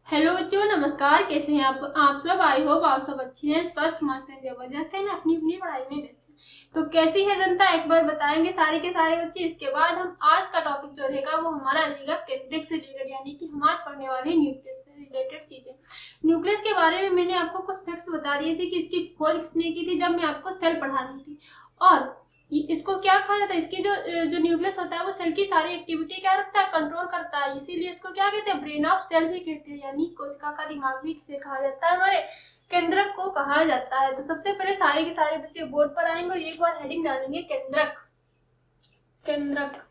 Hello बच्चों, नमस्कार। कैसे हैं आप सब? आई होप आप सब अच्छे हैं, स्वस्थ, मस्त हैं, जबरदस्त हैं, अपनी अपनी पढ़ाई में व्यस्त हैं। तो कैसी है जनता, एक बार बताएंगे सारे के सारे बच्चे। इसके बाद हम आज का टॉपिक जो रहेगा वो हमारा रहेगा केंद्रक से रिलेटेड, यानी कि हम आज पढ़ने वाले हैं न्यूक्लियस से रिलेटेड चीजें। न्यूक्लियस के बारे में मैंने आपको कुछ फैक्ट्स बता दिए थे कि इसकी खोज किसने की थी, जब मैं आपको सेल पढ़ा रही थी। और इसको क्या कहा जाता है, इसकी जो जो न्यूक्लियस होता है वो सेल की सारी एक्टिविटी क्या रखता है, कंट्रोल करता है। इसीलिए इसको क्या कहते हैं, ब्रेन ऑफ सेल भी कहते हैं, यानी कोशिका का दिमाग भी किसे कहा जाता है, हमारे केंद्रक को कहा जाता है। तो सबसे पहले सारे के सारे बच्चे बोर्ड पर आएंगे और एक बार हेडिंग डालेंगे केंद्रक। केंद्रक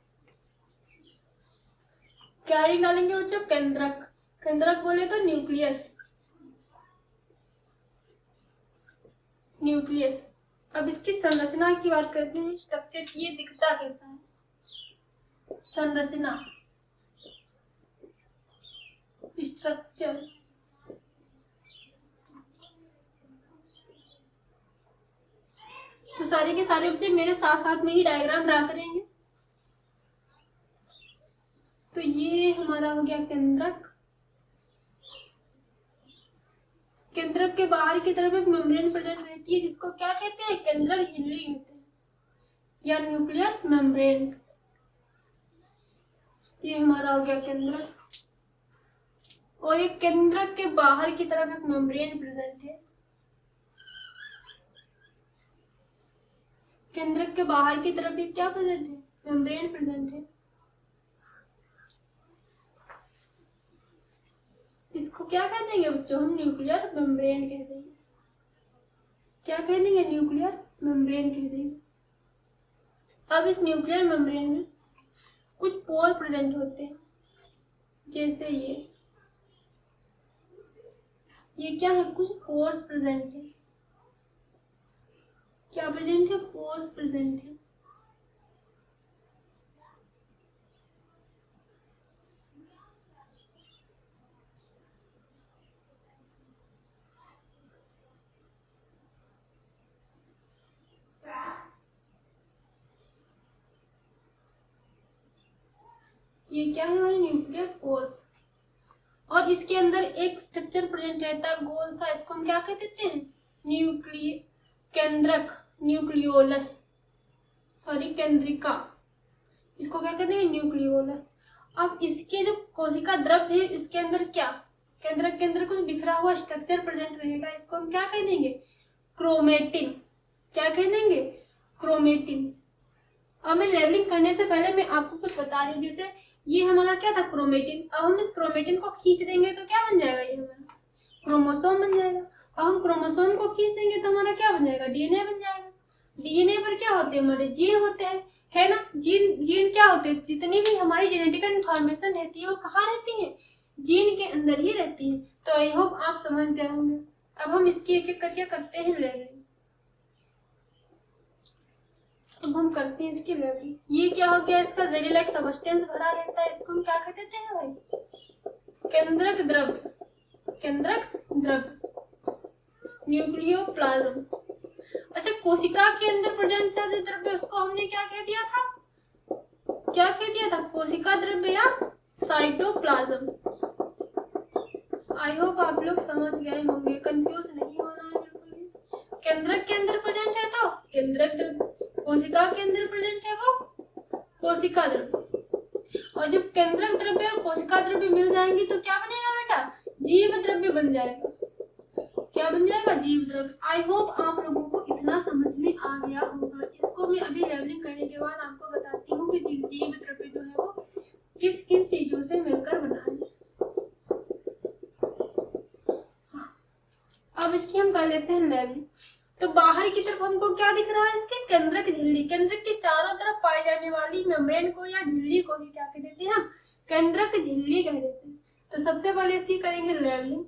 क्या हेडिंग डालेंगे बच्चों? केंद्रक। केंद्रक बोले तो न्यूक्लियस। न्यूक्लियस। अब इसकी संरचना की बात करते हैं, स्ट्रक्चर की। ये दिखता कैसा है? संरचना, स्ट्रक्चर। तो सारे के सारे बच्चे मेरे साथ साथ में ही डायग्राम ड्रा करेंगे। तो ये हमारा हो गया केंद्रक। केंद्रक के बाहर की तरफ एक मेम्ब्रेन प्रेजेंट रहती है, जिसको क्या कहते हैं? केंद्रक झिल्ली कहते हैं या न्यूक्लियर मेम्ब्रेन। ये हमारा हो गया केंद्रक। और एक केंद्रक के बाहर की तरफ एक मेम्ब्रेन प्रेजेंट है। केंद्रक के बाहर की तरफ एक क्या प्रेजेंट है? मेम्ब्रेन प्रेजेंट है। इसको क्या कह देंगे बच्चों? हम न्यूक्लियर मेम्ब्रेन कह देंगे। क्या कह देंगे? न्यूक्लियर मेम्ब्रेन कह देंगे। अब इस न्यूक्लियर मेम्ब्रेन में कुछ पोर प्रेजेंट होते हैं, जैसे ये क्या है? कुछ पोर्स प्रेजेंट है। क्या प्रेजेंट है? पोर्स प्रेजेंट है। ये क्या है? हमारे न्यूक्लियर पोर्स। और इसके अंदर एक स्ट्रक्चर प्रेजेंट रहता है गोल सा, इसको हम क्या कह देते हैं? केंद्रक, न्यूक्लियोलस, सॉरी केंद्रिका। इसको क्या कहते हैं? न्यूक्लियोलस। अब इसके जो कोशिका द्रव है, इसके अंदर क्या, केंद्रक के अंदर कुछ बिखरा हुआ स्ट्रक्चर प्रेजेंट रहेगा, इसको हम क्या कह देंगे? क्रोमेटिन। क्या कह देंगे? क्रोमेटिन। अब मैं लेबलिंग करने से पहले मैं आपको कुछ बता रही हूँ। जैसे ये हमारा क्या था? क्रोमेटिन। अब हम इस क्रोमेटिन को खींच देंगे तो क्या बन जाएगा? ये हमारा क्रोमोसोम बन जाएगा। अब हम क्रोमोसोम को खींच देंगे तो हमारा क्या बन जाएगा? डीएनए बन जाएगा। डीएनए पर क्या होते हैं? हमारे जीन होते हैं, है ना? जीन क्या होते हैं? जितनी भी हमारी जेनेटिकल इंफॉर्मेशन रहती है वो कहाँ रहती है? जीन के अंदर ही रहती है। तो आई होप आप समझ गए होंगे। अब हम इसकी एक एक करके करते हैं लेबलिंग। अब हम करते हैं इसकी लेबलिंग। ये क्या हो गया? इसका जेली लाइक सब्सटेंस भरा रहता है, इसको हम क्या कह देते हैं भाई? केंद्रक द्रव। केंद्रक द्रव, न्यूक्लियोप्लाज्म। अच्छा, कोशिका के अंदर प्रेजेंट था जो द्रव्य, उसको हमने क्या कह दिया था? क्या कह दिया था? कोशिका द्रव्य या साइटोप्लाज्म। आई होप आप लोग समझ गए होंगे, कंफ्यूज नहीं होना है बिल्कुल भी। केंद्रक के अंदर प्रेजेंट है तो केंद्रक द्रव्य, कोशिका के अंदर प्रेजेंट है वो कोशिका द्रव्य। और जब केंद्रक द्रव्य और कोशिका द्रव्य मिल जाएंगे तो क्या बनेगा बेटा? जीव द्रव्य बन जाएगा। क्या बन जाएगा? जीव द्रव्य। आई होप आप लोगों को इतना समझ में आ गया होगा। इसको मैं अभी लेबलिंग करने के बाद आपको बताती हूँ कि जीव द्रव्य जो है वो किस किन चीजों से मिलकर बना है। हाँ, अब इसकी हम कर लेते हैं लेबलिंग। तो बाहर की तरफ हमको क्या दिख रहा है? इसके केंद्रक झिल्ली। केंद्रक के चारों तरफ पाई जाने वाली मेम्ब्रेन को या झिल्ली को ही क्या कह देते हैं? हम केंद्रक झिल्ली कह देते हैं। तो सबसे पहले इसकी करेंगे लेबलिंग।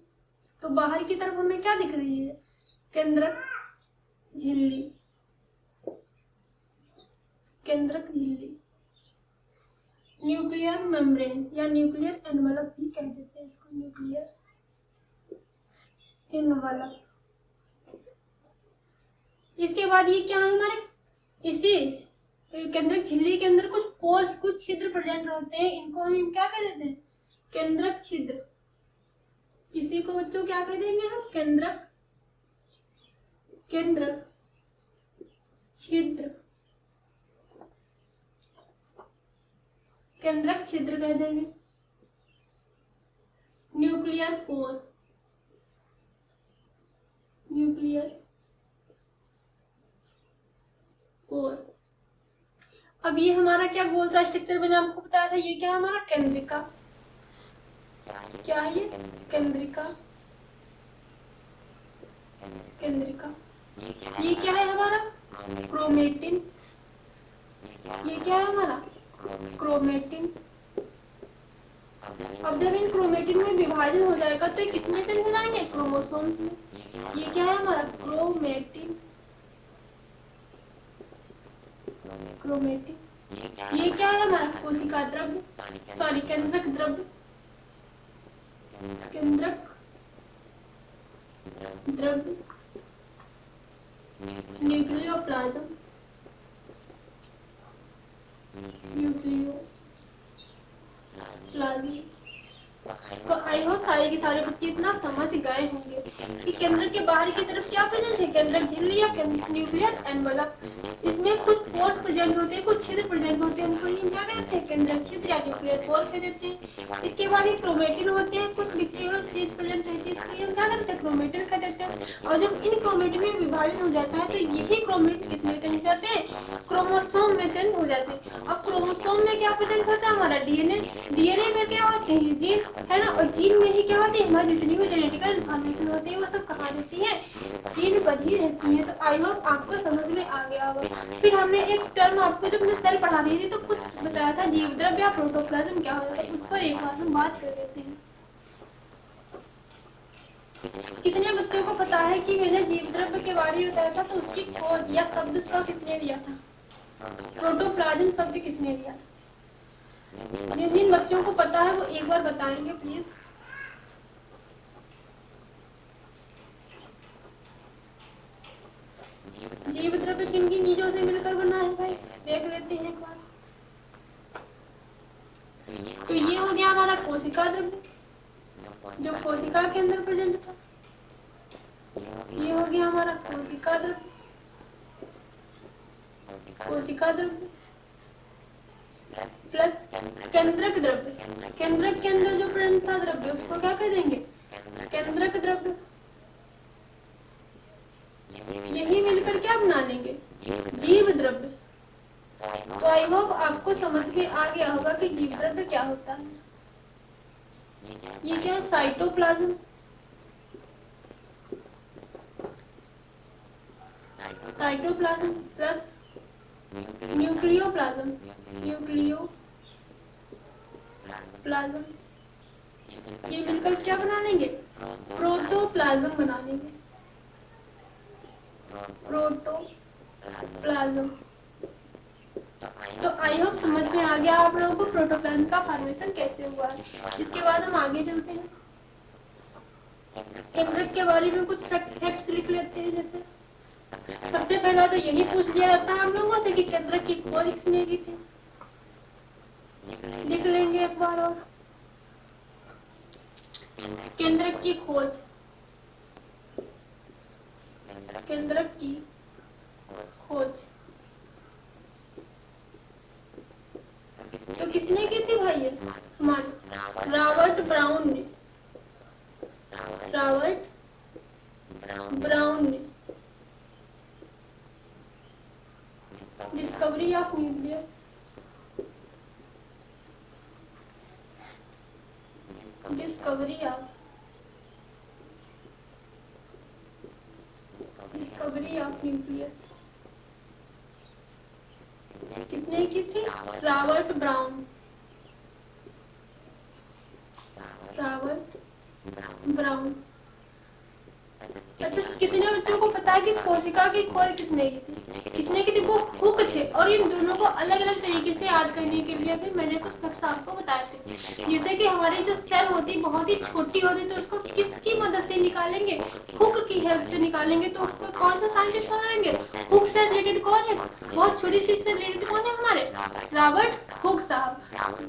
तो बाहर की तरफ हमें क्या दिख रही है? केंद्रक झिल्ली। केंद्रक झिल्ली, न्यूक्लियर मेम्ब्रेन या न्यूक्लियर एनवलप भी कह देते हैं इसको, न्यूक्लियर एनवलप। इसके बाद ये क्या है हमारे? इसी केंद्रक झिल्ली के अंदर कुछ पोर्स, कुछ छिद्र प्रेजेंट होते हैं, इनको हम क्या कह देते हैं? केंद्रक छिद्र। इसी को बच्चों क्या कह देंगे हम? केंद्रक, केंद्रक, छिद्र, केंद्रक छिद्र कह देंगे। Nuclear pore, nuclear pore. अब ये हमारा क्या गोल सा स्ट्रक्चर मैंने आपको बताया था, ये क्या है हमारा? केंद्रिका। क्या है ये? केंद्रिका, केंद्रिका। ये क्या है हमारा? क्रोमेटिन। ये क्या है हमारा? क्रोमेटिन। अब जब इन क्रोमेटिन में विभाजन हो जाएगा तो ये किसमें चेंज हो जाएंगे? क्रोमोसोम्स में। ये क्या है हमारा? Chromatin, chromatin. ये क्या है हमारा? कोशिका द्रव्य, सॉरी केंद्रक द्रव्य, केंद्रक द्रव्य। Nucleoplasm, nucleoplasm. तो आई होप सारे के सारे बच्चे इतना समझ गए होंगे कि केंद्रक के बाहर की तरफ क्या प्रेजेंट है? केंद्रक झिल्ली या न्यूक्लियर एनवलप। इसमें कुछ पोर्स प्रेजेंट होते हैं, कुछ छिद्र प्रेजेंट होते हैं, उनको ही क्या कहते हैं? केंद्रक छिद्र या न्यूक्लियर पोर कह देते हैं। इसके बाद ये क्रोमेटिन होते हैं, कुछ बिखरे हुए चीज प्रेजेंट रहती है, इसको हम क्या कहते हैं? क्रोमेटिन कह देते हैं। और जब इन क्रोमेटिन में विभाजन हो जाता है तो यही क्रोमेटिन किसमें चेंज हो जाते हैं? क्रोमोसोम में चेंज हो जाते हैं। अब क्रोमोसोम में क्या प्रेजेंट होता है? हमारा डीएनए। डीएनए में क्या होते हैं? जीन, है ना। और जीन में ही क्या होती है? हमारी जितनी भी जेनेटिकल इन्फॉर्मेशन होती है वो सब कहाँ रहती है? जीन पर ही रहती है। तो आई होप आपको समझ में आ गया होगा। फिर हमने एक टर्म आपको जब मैं सेल पढ़ा रही थी तो कुछ बताया था, जीव द्रव्य या प्रोटोप्लाज्म क्या होता है, उस पर एक बार हम बात कर लेते हैं। कितने बच्चों को पता है कि मैंने जीव द्रव्य के बारे में बताया था तो उसकी खोज या शब्द उसका किसने दिया था? प्रोटोप्लाज्म शब्द किसने दिया था? जिन जिन बच्चों को पता है वो एक बार बताएंगे प्लीज। जीव द्रव्य किन किन चीजों से मिलकर बना है भाई? देख लेते हैं एक बार। तो ये हो गया हमारा कोशिका द्रव्य, जो कोशिका के अंदर प्रेजेंट था। ये हो गया हमारा कोशिका द्रव्य, कोशिका द्रव्य प्लस केंद्रक द्रव्य। केंद्रक के अंदर जो प्रेजेंट था द्रव्य उसको क्या कह देंगे? केंद्रक द्रव्य। यही मिलकर क्या बना लेंगे? जीव द्रव्य। तो आई होप आपको समझ में आ गया होगा कि जीव द्रव्य क्या होता है। ये क्या है? Cytoplasm, cytoplasm plus nucleoplasm, nucleoplasm. ये मिलकर क्या बना लेंगे? प्रोटोप्लाज्म बना लेंगे, प्रोटोप्लाज्म। तो आई होप समझ में आ गया आप लोगों को प्रोटोप्लाज्म का फॉर्मेशन कैसे हुआ है। इसके बाद हम आगे चलते हैं। केंद्रक के बारे में कुछ फैक्ट्स लिख लेते हैं। जैसे सबसे पहला तो यही पूछ लिया जाता है हम लोगों से कि केंद्रक की खोज किसने की थी। लिख लेंगे एक बार और। केंद्रक की खोज, केंद्रक की खोज तो किसने की थी भाई? ये हमारे रॉबर्ट ब्राउन ने, रॉबर्ट ब्राउन ने discovery of nucleus, discovery of nucleus किसने की थी? Robert brown, Robert brown. अच्छा कितने बच्चों को पता है कि कोशिका की खोज किसने की थी? किसने की थी? वो हुक थे। और इन दोनों को अलग अलग तरीके से याद करने के लिए भी मैंने कुछ फैक्ट्स आपको बताए थे। जैसे कि हमारी जो सेल होती बहुत ही छोटी होती, तो उसको किसकी मदद से निकालेंगे? हुक की हेल्प से निकालेंगे। तो कौन सा साइंटिस्ट हो जाएंगे? हुक से रिलेटेड कौन है? बहुत छोटी चीज से रिलेटेड कौन है हमारे? रॉबर्ट हुक साहब।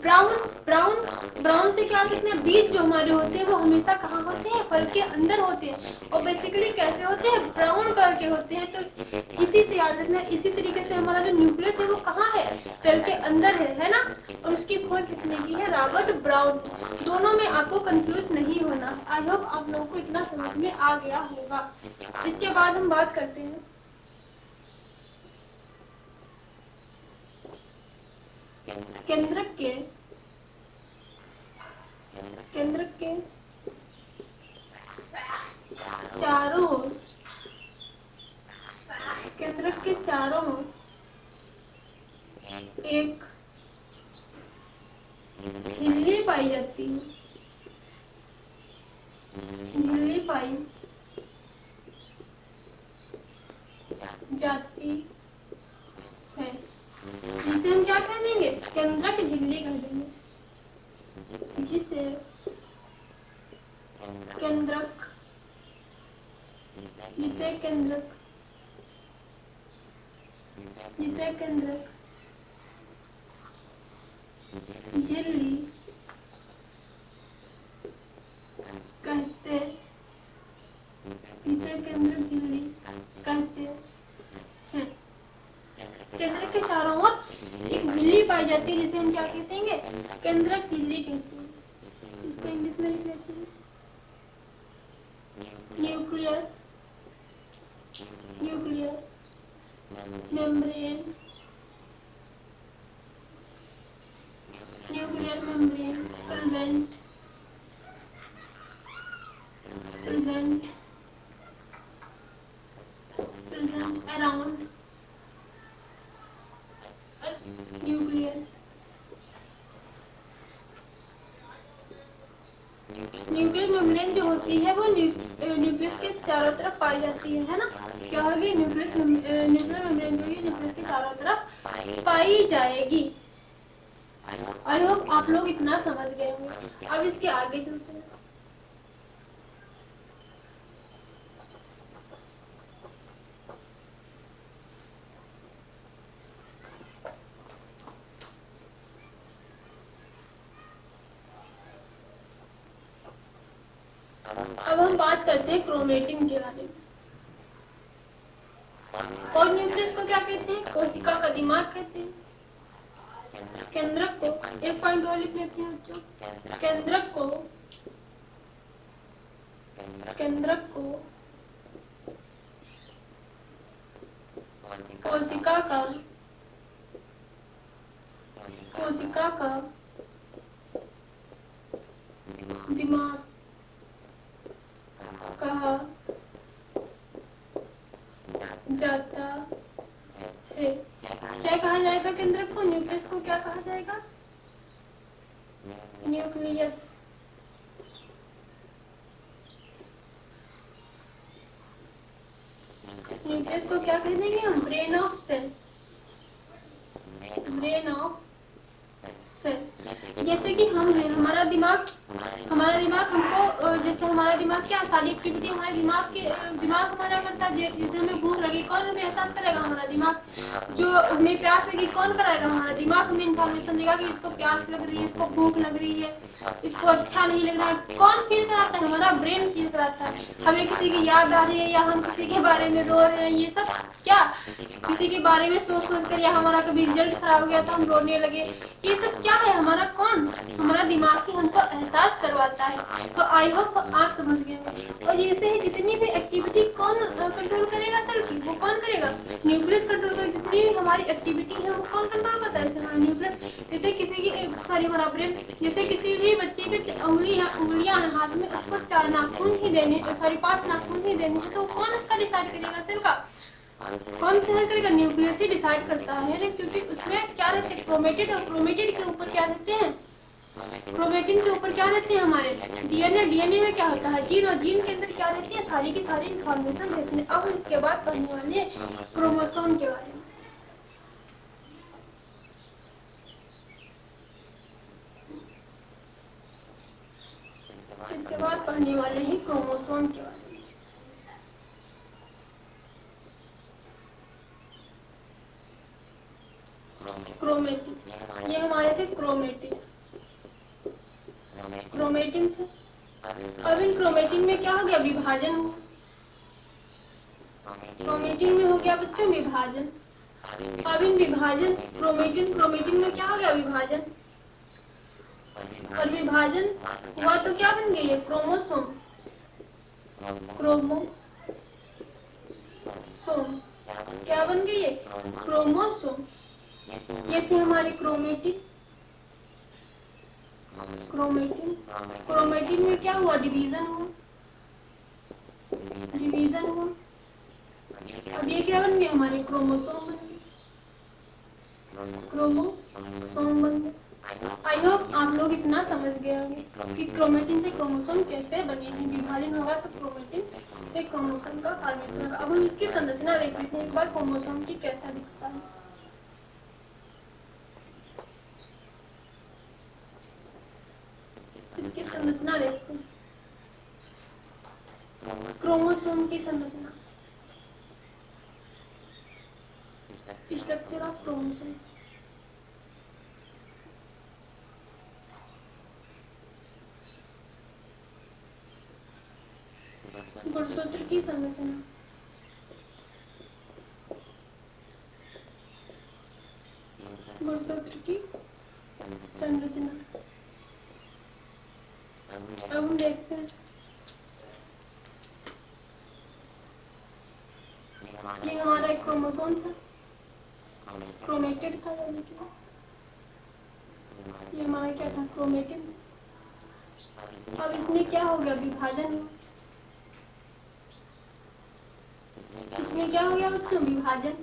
ब्राउन से क्या लिखना है? बीज जो हमारे होते हैं वो हमेशा कहाँ होते हैं? फल के अंदर होते हैं। और बेसिकली कैसे होते हैं? ब्राउन कलर के होते हैं। तो इसी से याद रखना। इसी तरीके से हमारा जो न्यूक्लियस है वो कहाँ है? सेल के अंदर है ना? और उसकी खोज किसने की है? Robert brown. दोनों में आपको कंफ्यूज नहीं होना। आई होप आप लोगों को इतना समझ में आ गया होगा। इसके बाद हम बात करते हैं केंद्रक के चारों ओर, केंद्रक के चारों ओर एक झिल्ली पाई जाती है। झिल्ली पाई जाती है, जिसे हम क्या कह देंगे? केंद्रक झिल्ली कह देंगे। जिसे केंद्रक जिसे केंद्रक जिसे केंद्रक झिल्ली कहते जिसे केंद्रक झिल्ली कहते हैं। केंद्रक के चारों ओर एक झिल्ली पाई जाती है, जिसे हम क्या कहते हैं? केंद्रक झिल्ली कहते हैं। इसको इंग्लिश में लिख लेते हैं nuclear membrane. Nuclear membrane present around nucleus। Nuclear membrane जो होती है वो न्यूक्लियस के चारों तरफ पाई जाती है ना? क्या होगी? न्यूक्लियर मेम्ब्रेन जो है न्यूक्लियस के चारों तरफ पाई जाएगी। आई होप आप लोग इतना समझ गए होंगे। अब इसके आगे चलते हैं। अब हम बात करते हैं क्रोमेटिन के बारे में। और न्यूक्लियस को क्या कहते हैं? कोशिका का दिमाग कहते हैं। केंद्रक को एक पॉइंट और लिख लेते हैं बच्चों। केंद्रक को कोशिका का दिमाग कहा जाता है। क्या कहा जाएगा केंद्रक को? न्यूक्लियस को क्या कहा जाएगा? न्यूक्लियस। न्यूक्लियस को क्या कह देंगे हम? Brain of cell. Brain of cell. जैसे कि हम हैं, हमारा दिमाग हमको, जैसे हमारा दिमाग क्या सारी एक्टिविटी हमारे दिमाग हमारा करता है। जैसे हमें भूख लगी, कौन हमें एहसास करेगा? हमारा दिमाग। जो हमें प्यास लगी, कौन कराएगा? हमारा दिमाग हमें इन्फॉर्मेशन देगा कि इसको प्यास लग रही है, इसको भूख लग रही है, इसको अच्छा नहीं लग रहा है। कौन फील कराता है? हमारा ब्रेन फील कराता है। हमें किसी की याद आ रही है या हम किसी के बारे में रो रहे हैं, ये सब क्या किसी के बारे में सोच कर, या हमारा कभी रिजल्ट खराब हो गया तो हम रोने लगे, ये सब क्या है? हमारा हमारा दिमाग ही हमको एहसास करवाता है। तो आई होप आप समझ गए होंगे। और जैसे ही जितनी भी एक्टिविटी कौन कंट्रोल करेगा सेल की? वो कौन करेगा? न्यूक्लियस कंट्रोल करेगा। जितनी भी हमारी एक्टिविटी है वो कौन कंट्रोल करता है? हमारा न्यूक्लियस। जैसे किसी की हमारा ब्रेन, जैसे किसी भी बच्चे के उंगलियां हाथ में, उसको 4 नाखून ही देने, 5 नाखून ही देने हैं, तो कौन उसका डिसाइड करेगा? सेल का कौन डिसाइड करेगा? न्यूक्लियस ही डिसाइड करता है। क्योंकि उसमें क्या रहते हैं? क्रोमेटिड। और क्रोमेटिड के ऊपर क्या रहते हैं? क्रोमेटिन के ऊपर क्या रहते हैं हमारे डीएनए। डीएनए में क्या होता है जीन, और जीन के अंदर क्या रहती है सारी की सारी इंफॉर्मेशन रहती है। अब हम इसके बाद पढ़ने वाले हैं क्रोमोसोम के बारे में। इसके बाद पढ़ने वाले हैं क्रोमोसोम के बारे में। क्रोमेटिन, ये हमारे थे क्रोमेटिन। क्रोमेटिन थे। अब इन क्रोमेटिन में क्या हो गया विभाजन हुआ। क्रोमेटिन में हो गया बच्चों विभाजन। अब इन विभाजन क्रोमेटिन में क्या हो गया विभाजन, और विभाजन हुआ तो क्या बन गई है क्रोमोसोम। क्रोमोसोम क्या बन गई है क्रोमोसोम। ये थे हमारे क्रोमेटिन। क्रोमेटिन में क्या हुआ डिवीजन हुआ। अब ये क्या बन गए हमारे क्रोमोसोम बन गए। क्रोमोसोम बन गए। आई होप आप लोग इतना समझ गए होंगे कि क्रोमेटिन से क्रोमोसोम कैसे बने हैं। विभाजन होगा तो क्रोमेटिन से क्रोमोसोम का फॉर्मेशन होगा। अब हम इसकी संरचना देखते हैं एक बार क्रोमोसोम की कैसा दिखता है। इसकी संरचना देखते हैं। क्रोमोसोम की संरचना, स्ट्रक्चर ऑफ क्रोमोसोम। गुणसूत्र की संरचना, गुणसूत्र की संरचना। अब हम देखते हैं ये हमारा एक क्रोमोसोम था, क्रोमेटेड था, यानी कि ये हमारा क्या था क्रोमेटिन। अब इसमें क्या हो गया विभाजन हुआ। इसमें क्या हो गया बच्चों विभाजन।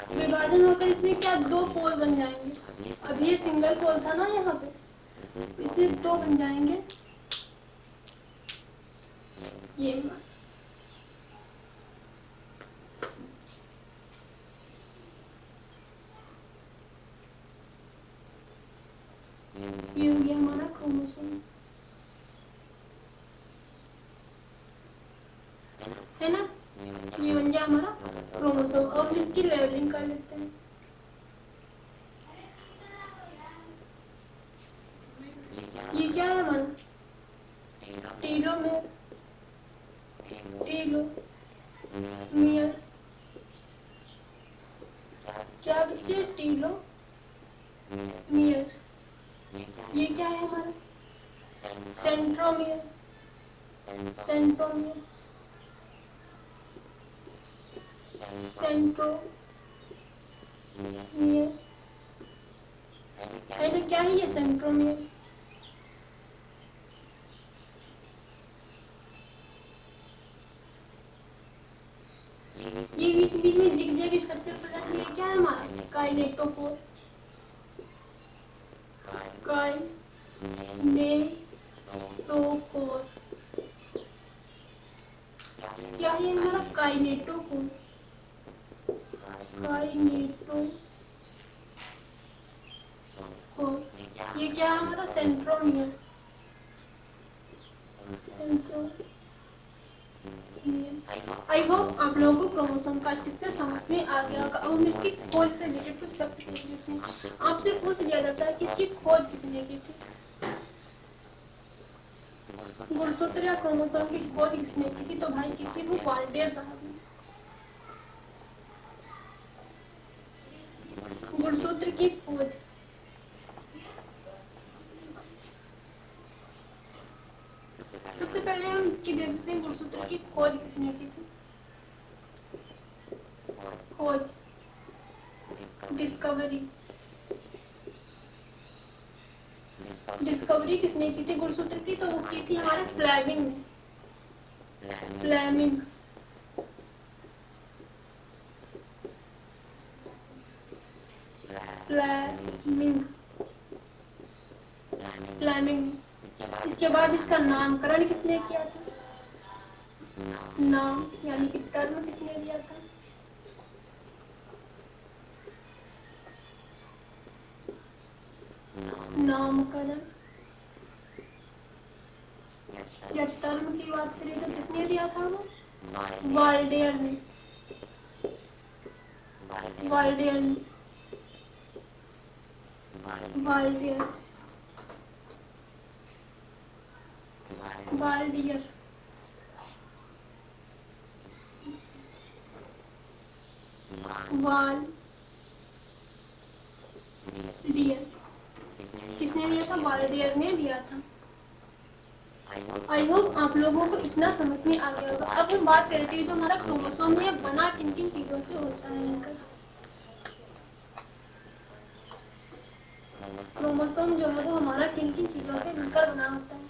विभाजन होकर इसमें क्या दो पोल बन जाएंगे। अब ये सिंगल पोल था ना यहाँ पे, इसमें दो बन जाएंगे। ये हो गया हमारा क्रोमोसोम, है ना। ये बन गया हमारा क्रोमोसोम। अब इसकी लेवलिंग कर लेते हैं। ये क्या है हमारा टेलोमेर, टेलोमियर। क्या बच्चे टेलोमियर। ये क्या है हमारा सेंट्रोमियर, सेंट्रोमियर, सेंट्रोमियर। पहले क्या है ये सेंट्रोमियर। ये बीच बीच में जिगजैग स्ट्रक्चर पर जाती है। क्या है हमारा काइनेटोफोर, काइनेटोफोर। क्या है हमारा काइनेटोफोर, काइनेटोफोर। ये क्या है हमारा सेंट्रोमियर, आई होप आप लोगों को क्रोमोसोम का स्ट्रक्चर समझ में आ गया होगा। अब हम इसकी खोज से रिलेटेड कुछ फैक्ट पूछ लेते हैं। आपसे पूछ लिया जाता है कि इसकी खोज किसने की थी। गुणसूत्र या क्रोमोसोम की खोज किसने की थी, तो भाई की थी वो वाल्टेयर साहब ने। गुणसूत्र की खोज सबसे पहले हम इसकी देखते हैं गुणसूत्र की खोज किसने की थी। खोज डिस्कवरी किसने की थी गुणसूत्र की, तो वो की थी हमारे फ्लेमिंग ने। मिंग, फ्लेमिंग। इसके बाद इसका नामकरण किसने किया था? नाम यानी कि टर्म किसने दिया था? नामकरण या टर्म की बात करें तो किसने दिया था वो? वाल्डेयर ने। वाल्डेयर ने। वाल्डेयर। वाल्डियर। वाल डियर। किसने दिया था? वाल्डियर ने दिया था। आई होप आप लोगों को इतना समझ में आ गया होगा। अब हम बात करते हैं जो हमारा क्रोमोसोम है बना किन किन चीजों से होता है इनका। क्रोमोसोम जो है वो हमारा किन किन चीजों से मिलकर बना होता है।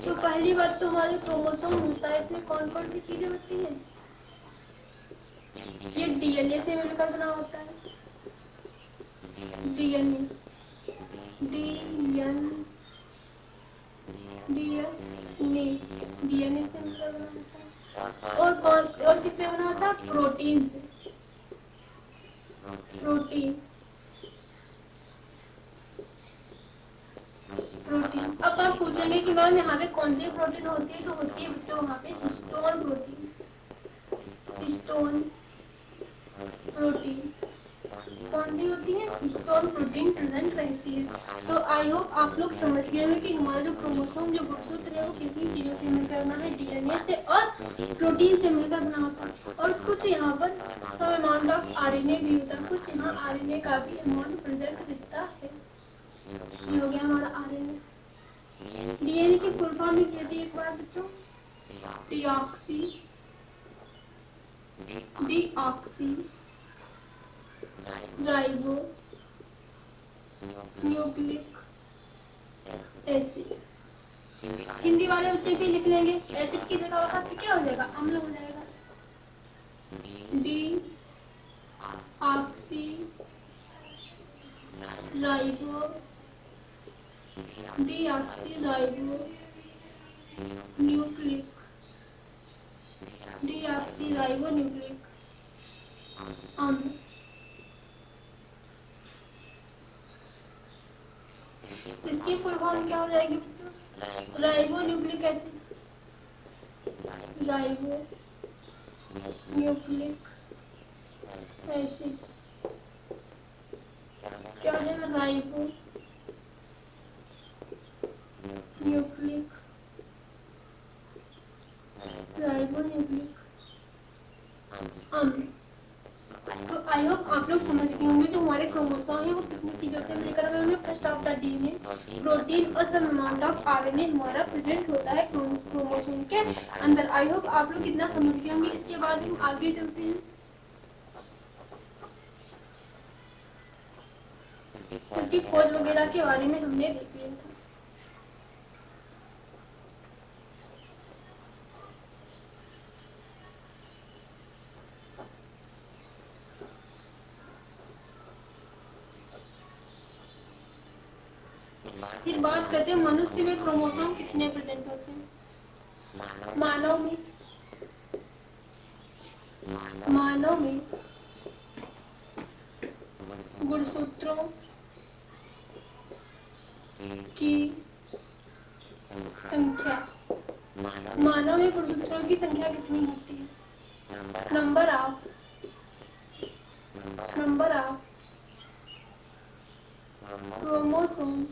तो पहली बात तो हमारे क्रोमोसोम होता है, इसमें कौन कौन सी चीजें होती हैं? ये डीएनए से मिलकर बना होता है। डीएनए डीएनए से मिलकर बना होता है। और किससे बना होता है? प्रोटीन से। प्रोटीन। अब आप पूछेंगे कि मैम यहाँ पे कौन सी प्रोटीन होती है, तो होती है बच्चों वहाँ पे हिस्टोन प्रोटीन। हिस्टोन प्रोटीन कौन सी होती है? हिस्टोन प्रोटीन प्रेजेंट रहती है। तो आई होप आप लोग समझ गए होंगे कि हमारा जो क्रोमोसोम जो गुणसूत्र है वो किसी चीजों से मिलकर बना है, डीएनए से और प्रोटीन से मिलकर बना होता है। और कुछ यहाँ पर सब अमाउंट ऑफ आरएनए भी होता है, कुछ यहाँ आरएनए का भी अमाउंट प्रेजेंट रहता है। ये हो गया हमारा आरएनए। डीएनए की फुल फॉर्म लिख लेते हैं एक बार बच्चों। Deoxy ribo nucleic acid. Hindi वाले बच्चे भी लिख लेंगे। एसिड की जगह वहां पे क्या हो जाएगा? अम्ल हो जाएगा। D oxy ribo deoxyribo nucleic deoxyribo nucleic अम्ल। इसकी फुल फॉर्म क्या हो जाएगी बच्चों? Ribo nucleic acid. Ribo nucleic acid क्या हो जाएगा? राइबो न्यूक्लिक राइबोन्यूक्लिक अम्ल। तो आई होप आप लोग समझ गए होंगे जो हमारे क्रोमोसोम है वो कितनी चीजों से मिलकर बने होंगे। First of the DNA, protein और सम अमाउंट ऑफ आरएनए हमारा प्रेजेंट होता है क्रोमोसोम के अंदर। आई होप आप लोग इतना समझ गए होंगे। इसके बाद हम आगे चलते हैं। इसकी खोज वगैरह के बारे में हमने देख लिया था। फिर बात करते हैं मनुष्य में क्रोमोसोम कितने प्रेजेंट होते हैं। मानव में गुणसूत्रों की संख्या, मानव में गुणसूत्रों की संख्या कितनी होती है? Number of chromosome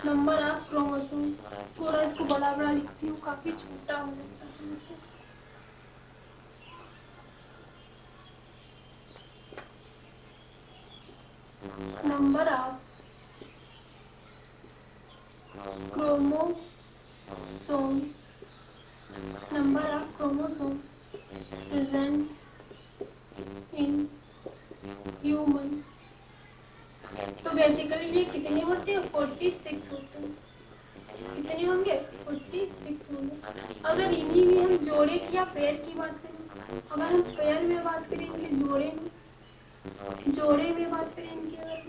number of chromosome. थोड़ा इसको बड़ा बड़ा लिखती हूँ, काफी छोटा हो जाता है इससे। Number of chromosome present in human. तो बेसिकली ये कितने होते हैं? 46 होते हैं। कितने होंगे? 46 होंगे। अगर इन्हीं में हम जोड़े की या पेयर की बात करें, अगर हम पेयर में जोड़े में बात करें इनकी अगर,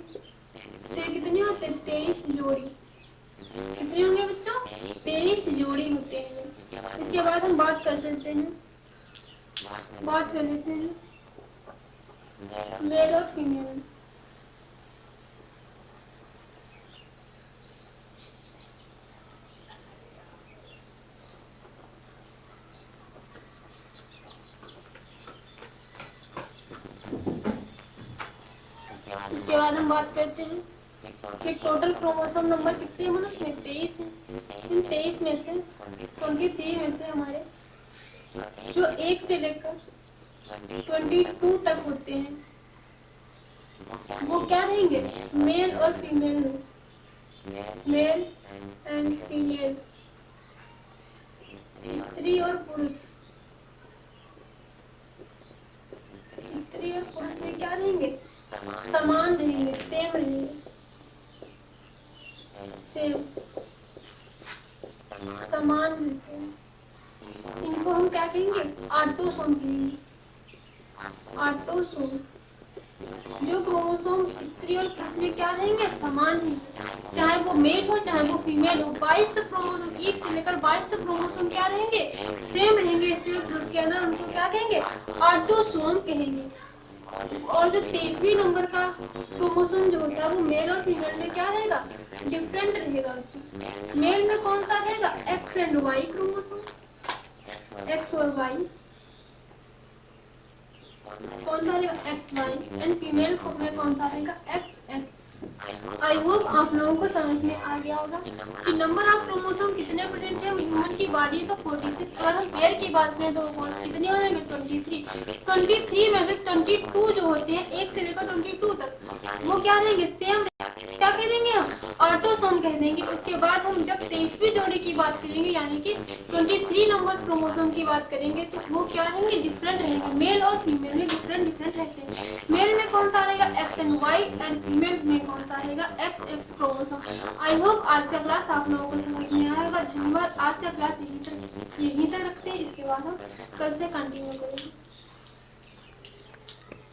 तो ये कितने होते हैं? 23 जोड़ी। कितने होंगे बच्चों? 23 जोड़ी होते हैं। इसके बाद हम बात कर लेते हैं, बात कर लेते हैं मेल और फीमेल। इसके बाद हम बात करते हैं कि टोटल क्रोमोसोम नंबर कितने हैं मनुष्य में? 23 है। इन 23 में से 23 में से हमारे जो 1 से लेकर 22 तक होते हैं वो क्या रहेंगे? मेल और फीमेल में। मेल एंड फीमेल, स्त्री और पुरुष। स्त्री और पुरुष में क्या रहेंगे? समान रहेंगे, सेम रहेंगे, सेम, समान रहते हैं। इनको हम क्या कहेंगे? ऑटोसोम कहेंगे। ऑटोसोम। जो क्रोमोसोम स्त्री और पुरुष में क्या रहेंगे? समान ही, चाहे वो मेल हो चाहे वो फीमेल हो। 22 तक क्रोमोसोम, 1 से लेकर 22 तक क्रोमोसोम क्या रहेंगे? सेम रहेंगे स्त्री और पुरुष के अंदर। उनको क्या कहेंगे? ऑटोसोम कहेंगे। और जो 23वें नंबर का क्रोमोसोम जो होता है वो मेल और फीमेल में क्या रहेगा? डिफरेंट रहेगा। मेल में कौन सा रहेगा? X and Y chromosome, X और वाई। कौन सा रहेगा? X Y. एंड फीमेल में कौन सा रहेगा? X x. आई होप आप लोगों को समझ में आ गया होगा कि नंबर ऑफ क्रोमोसोम कितने प्रेजेंट है ह्यूमन की बॉडी का 46। अगर हम पेयर की बात करें तो कितने हो जाएंगे? 23। 23 में से 22 जो होते हैं 1 से लेकर 22 तक वो क्या रहेंगे? सेम। क्या कह देंगे हम? ऑटोसोम कह देंगे। उसके बाद हम जब 23वीं जोड़ी की बात करेंगे यानी कि 23 नंबर क्रोमोसोम की बात करेंगे तो वो क्या रहेंगे? डिफरेंट रहेंगे। मेल और फीमेल में डिफरेंट रहते हैं। मेल में कौन सा रहेगा? X and Y. And female में कौन सा रहेगा? X X chromosome. I hope आज का क्लास आप लोगों को समझ में आया होगा। धन्यवाद। आज का क्लास यहीं तक रखते हैं। इसके बाद हम कल से कंटिन्यू करेंगे।